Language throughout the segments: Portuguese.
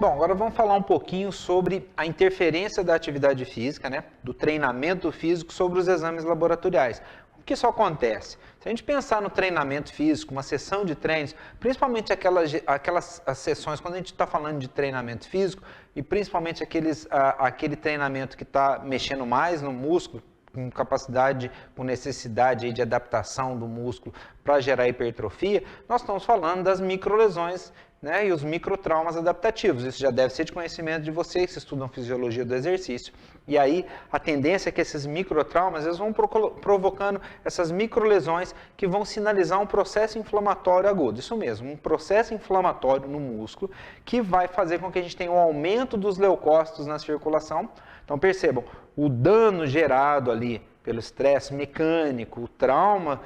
Bom, agora vamos falar um pouquinho sobre a interferência da atividade física, né, do treinamento físico sobre os exames laboratoriais. O que isso acontece? Se a gente pensar no treinamento físico, uma sessão de treinos, principalmente aquelas sessões, quando a gente está falando de treinamento físico, e principalmente aquele treinamento que está mexendo mais no músculo, com capacidade, com necessidade aí de adaptação do músculo para gerar hipertrofia, nós estamos falando das microlesões, né, e os microtraumas adaptativos. Isso já deve ser de conhecimento de vocês que estudam fisiologia do exercício. E aí, a tendência é que esses microtraumas eles vão provocando essas microlesões que vão sinalizar um processo inflamatório agudo. Isso mesmo, um processo inflamatório no músculo que vai fazer com que a gente tenha um aumento dos leucócitos na circulação. Então, percebam, o dano gerado ali pelo estresse mecânico, o trauma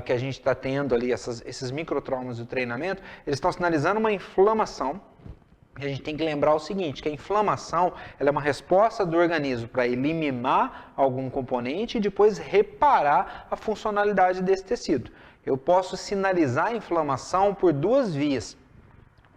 que a gente está tendo ali, esses microtraumas do treinamento, eles estão sinalizando uma inflamação. E a gente tem que lembrar o seguinte, que a inflamação ela é uma resposta do organismo para eliminar algum componente e depois reparar a funcionalidade desse tecido. Eu posso sinalizar a inflamação por duas vias.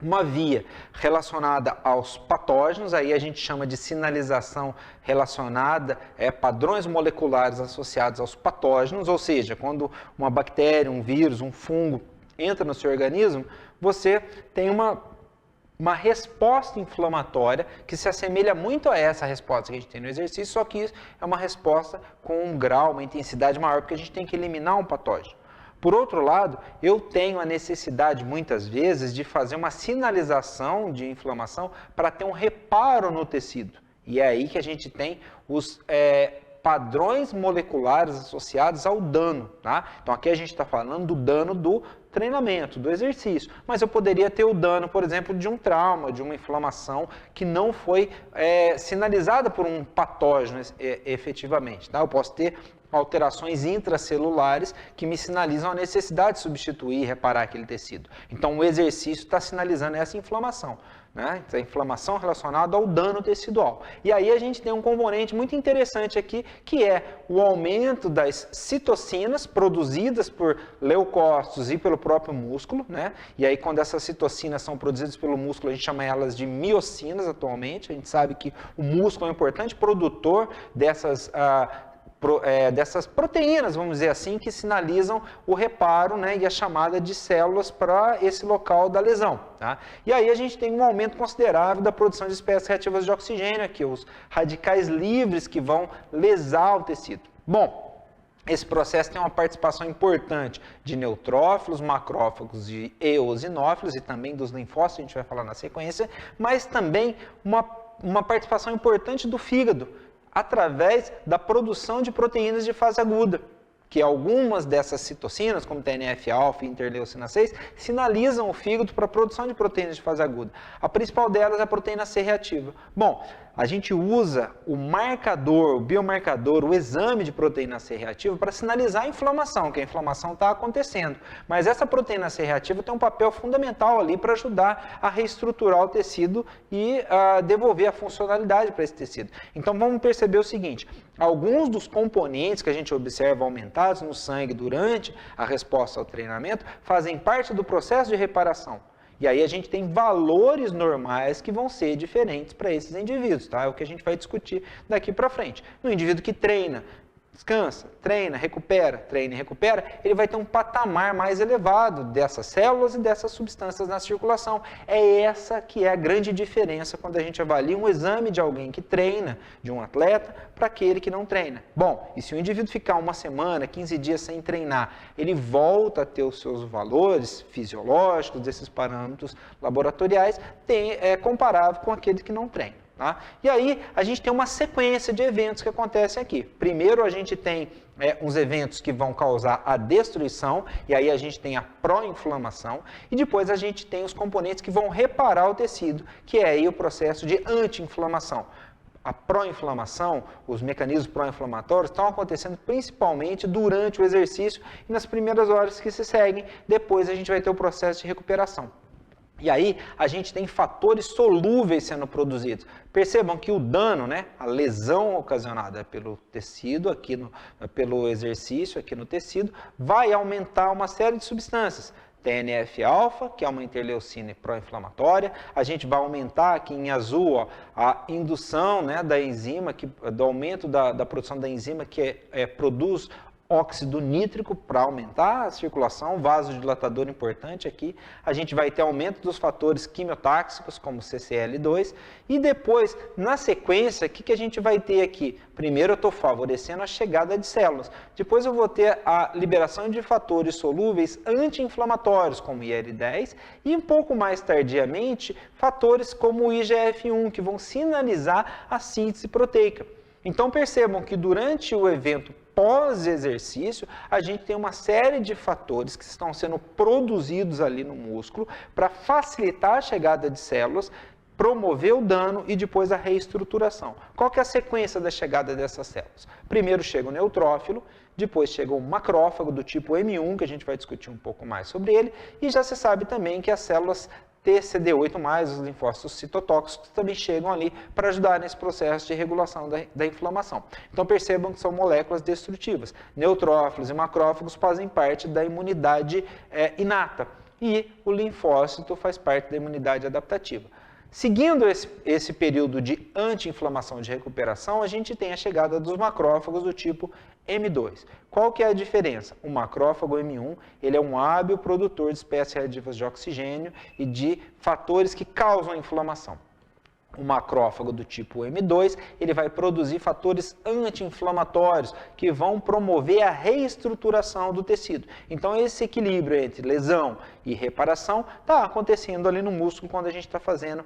Uma via relacionada aos patógenos, aí a gente chama de sinalização relacionada a padrões moleculares associados aos patógenos, ou seja, quando uma bactéria, um vírus, um fungo entra no seu organismo, você tem uma resposta inflamatória que se assemelha muito a essa resposta que a gente tem no exercício, só que isso é uma resposta com um grau, uma intensidade maior, porque a gente tem que eliminar um patógeno. Por outro lado, eu tenho a necessidade, muitas vezes, de fazer uma sinalização de inflamação para ter um reparo no tecido. E é aí que a gente tem os padrões moleculares associados ao dano. Tá? Então, aqui a gente está falando do dano do treinamento, do exercício. Mas eu poderia ter o dano, por exemplo, de um trauma, de uma inflamação que não foi sinalizada por um patógeno efetivamente. Tá? Eu posso ter alterações intracelulares que me sinalizam a necessidade de substituir e reparar aquele tecido. Então, o exercício está sinalizando essa inflamação, né? Essa inflamação relacionada ao dano tecidual. E aí a gente tem um componente muito interessante aqui, que é o aumento das citocinas produzidas por leucócitos e pelo próprio músculo, né? E aí, quando essas citocinas são produzidas pelo músculo, a gente chama elas de miocinas atualmente. A gente sabe que o músculo é um importante produtor dessas proteínas, vamos dizer assim, que sinalizam o reparo, né, e a chamada de células para esse local da lesão. Tá? E aí a gente tem um aumento considerável da produção de espécies reativas de oxigênio, aqui, os radicais livres que vão lesar o tecido. Bom, esse processo tem uma participação importante de neutrófilos, macrófagos e eosinófilos e também dos linfócitos, a gente vai falar na sequência, mas também uma participação importante do fígado, através da produção de proteínas de fase aguda, que algumas dessas citocinas, como TNF-alfa e interleucina 6, sinalizam o fígado para a produção de proteínas de fase aguda. A principal delas é a proteína C reativa. Bom, a gente usa o marcador, o biomarcador, o exame de proteína C reativa para sinalizar a inflamação, que a inflamação está acontecendo. Mas essa proteína C reativa tem um papel fundamental ali para ajudar a reestruturar o tecido e devolver a funcionalidade para esse tecido. Então vamos perceber o seguinte, alguns dos componentes que a gente observa aumentados no sangue durante a resposta ao treinamento fazem parte do processo de reparação. E aí a gente tem valores normais que vão ser diferentes para esses indivíduos, tá? É o que a gente vai discutir daqui para frente. No indivíduo que treina, descansa, treina e recupera, ele vai ter um patamar mais elevado dessas células e dessas substâncias na circulação. É essa que é a grande diferença quando a gente avalia um exame de alguém que treina, de um atleta, para aquele que não treina. Bom, e se o indivíduo ficar uma semana, 15 dias sem treinar, ele volta a ter os seus valores fisiológicos, desses parâmetros laboratoriais, comparável com aquele que não treina. Tá? E aí a gente tem uma sequência de eventos que acontecem aqui. Primeiro a gente tem uns eventos que vão causar a destruição, e aí a gente tem a pró-inflamação, e depois a gente tem os componentes que vão reparar o tecido, que é aí o processo de anti-inflamação. A pró-inflamação, os mecanismos pró-inflamatórios estão acontecendo principalmente durante o exercício e nas primeiras horas que se seguem, depois a gente vai ter o processo de recuperação. E aí a gente tem fatores solúveis sendo produzidos. Percebam que o dano, né, a lesão ocasionada pelo tecido, pelo exercício aqui no tecido, vai aumentar uma série de substâncias. TNF-alfa, que é uma interleucina pró-inflamatória. A gente vai aumentar aqui em azul, ó, a indução, né, da enzima, do aumento da produção da enzima que produz óxido nítrico para aumentar a circulação, vasodilatador importante aqui. A gente vai ter aumento dos fatores quimiotáxicos, como CCL2, e depois, na sequência, o que a gente vai ter aqui? Primeiro eu estou favorecendo a chegada de células, depois eu vou ter a liberação de fatores solúveis anti-inflamatórios, como IL-10, e um pouco mais tardiamente, fatores como o IGF-1, que vão sinalizar a síntese proteica. Então percebam que durante o evento pós-exercício, a gente tem uma série de fatores que estão sendo produzidos ali no músculo para facilitar a chegada de células, promover o dano e depois a reestruturação. Qual que é a sequência da chegada dessas células? Primeiro chega o neutrófilo, depois chega o macrófago do tipo M1, que a gente vai discutir um pouco mais sobre ele, e já se sabe também que as células TCD8+, os linfócitos citotóxicos, também chegam ali para ajudar nesse processo de regulação da inflamação. Então percebam que são moléculas destrutivas. Neutrófilos e macrófagos fazem parte da imunidade inata e o linfócito faz parte da imunidade adaptativa. Seguindo esse período de anti-inflamação de recuperação, a gente tem a chegada dos macrófagos do tipo M2. Qual que é a diferença? O macrófago M1, ele é um hábil produtor de espécies reativas de oxigênio e de fatores que causam inflamação. O macrófago do tipo M2, ele vai produzir fatores anti-inflamatórios que vão promover a reestruturação do tecido. Então, esse equilíbrio entre lesão e reparação está acontecendo ali no músculo quando a gente está fazendo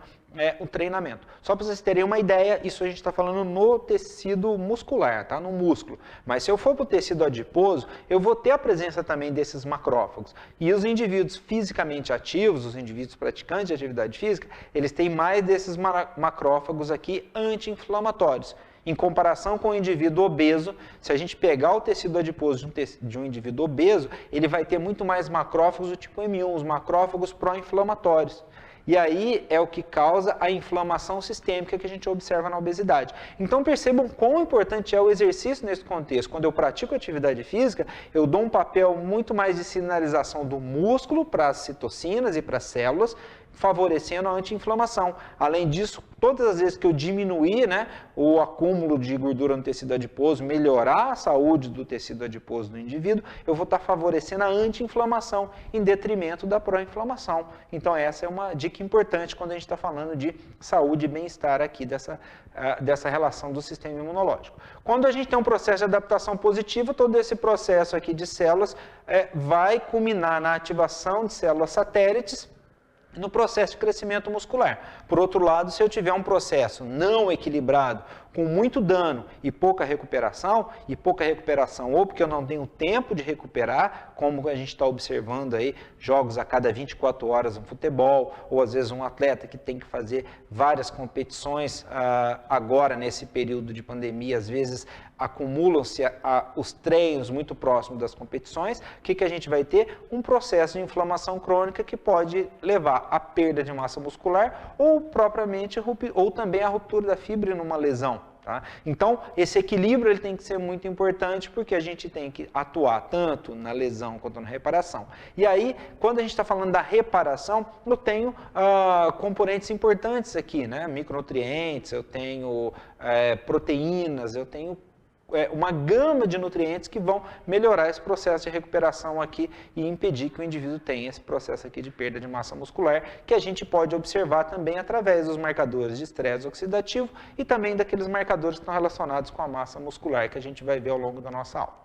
o treinamento. Só para vocês terem uma ideia, isso a gente está falando no tecido muscular, tá? No músculo. Mas se eu for para o tecido adiposo, eu vou ter a presença também desses macrófagos. E os indivíduos fisicamente ativos, os indivíduos praticantes de atividade física, eles têm mais desses macrófagos aqui anti-inflamatórios. Em comparação com o indivíduo obeso, se a gente pegar o tecido adiposo de um indivíduo obeso, ele vai ter muito mais macrófagos do tipo M1, os macrófagos pró-inflamatórios. E aí é o que causa a inflamação sistêmica que a gente observa na obesidade. Então percebam quão importante é o exercício nesse contexto. Quando eu pratico atividade física, eu dou um papel muito mais de sinalização do músculo para as citocinas e para as células, favorecendo a anti-inflamação. Além disso, todas as vezes que eu diminuir, né, o acúmulo de gordura no tecido adiposo, melhorar a saúde do tecido adiposo do indivíduo, eu vou estar favorecendo a anti-inflamação em detrimento da pró-inflamação. Então essa é uma dica importante quando a gente está falando de saúde e bem-estar aqui dessa relação do sistema imunológico. Quando a gente tem um processo de adaptação positiva, todo esse processo aqui de células vai culminar na ativação de células satélites, no processo de crescimento muscular. Por outro lado, se eu tiver um processo não equilibrado, com muito dano e pouca recuperação ou porque eu não tenho tempo de recuperar, como a gente está observando aí, jogos a cada 24 horas no futebol, ou às vezes um atleta que tem que fazer várias competições agora nesse período de pandemia, às vezes acumulam-se os treinos muito próximos das competições, o que a gente vai ter? Um processo de inflamação crônica que pode levar à perda de massa muscular ou propriamente, ou também à ruptura da fibra numa lesão. Tá? Então, esse equilíbrio ele tem que ser muito importante porque a gente tem que atuar tanto na lesão quanto na reparação. E aí, quando a gente está falando da reparação, eu tenho componentes importantes aqui, né? Micronutrientes, eu tenho proteínas, eu tenho uma gama de nutrientes que vão melhorar esse processo de recuperação aqui e impedir que o indivíduo tenha esse processo aqui de perda de massa muscular, que a gente pode observar também através dos marcadores de estresse oxidativo e também daqueles marcadores que estão relacionados com a massa muscular que a gente vai ver ao longo da nossa aula.